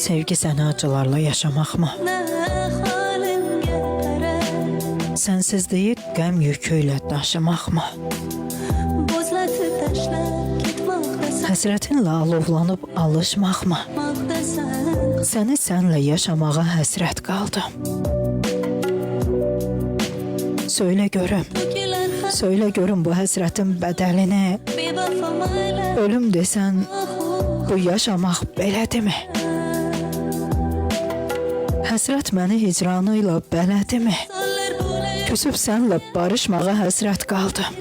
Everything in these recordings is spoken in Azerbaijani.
Sevgi səni acılarla yaşamaq mı? Sənsizliyi qəm yükü ilə daşımaq mı? Həsrətinlə alovlanıb alışmaq mı? Səni sənlə yaşamağa həsrət qaldım. Söylə görüm bu həsrətin bədəlini. Ölüm desən, bu yaşamaq belədirmi? Həsrət məni hicranıyla bələdimi? Küsüb sənlə barışmağa həsrət qaldım.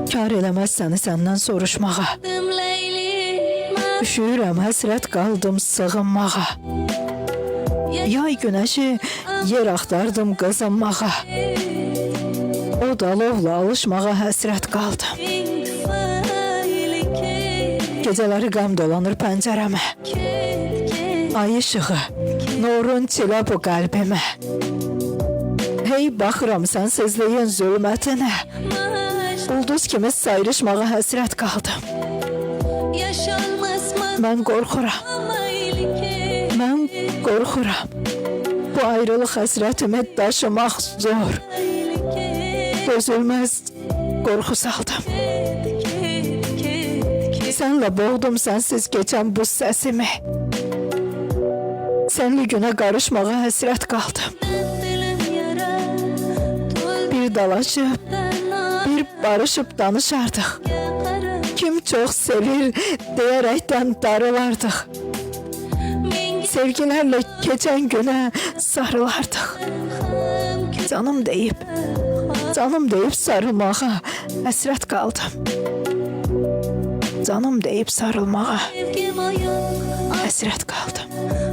Kar eləməz səni səndən soruşmağa. Üşüyürəm, həsrət qaldım sığınmağa. Yay günəşi yer axtardım qızınmağa. O dalovla alışmağa həsrət qaldım. Gecələri qəm dolanır pəncərəmə. Ay işığı, nurun çilə bu qəlbimə. Hey baxıram sənsizliyin zülmətinə. Ulduz kimi sayrışmağa həsrət qaldım. Mən qorxuram. Bu ayrılıq həsrətimi daşımaq zor. Dözülməz qorxu saldım. Sənlə boğdum sənsiz keçən bu səsimi. Sənli günə qarışmağa həsrət qaldım. Bir dalaşıb, bir barışıb danışardıq. Kim çox sevir deyərəkdən darılardıq. Sevgilərlə keçən günə sarılardıq. Canım deyib sarılmağa həsrət qaldım. Canım deyib sarılmağa həsrət qaldım.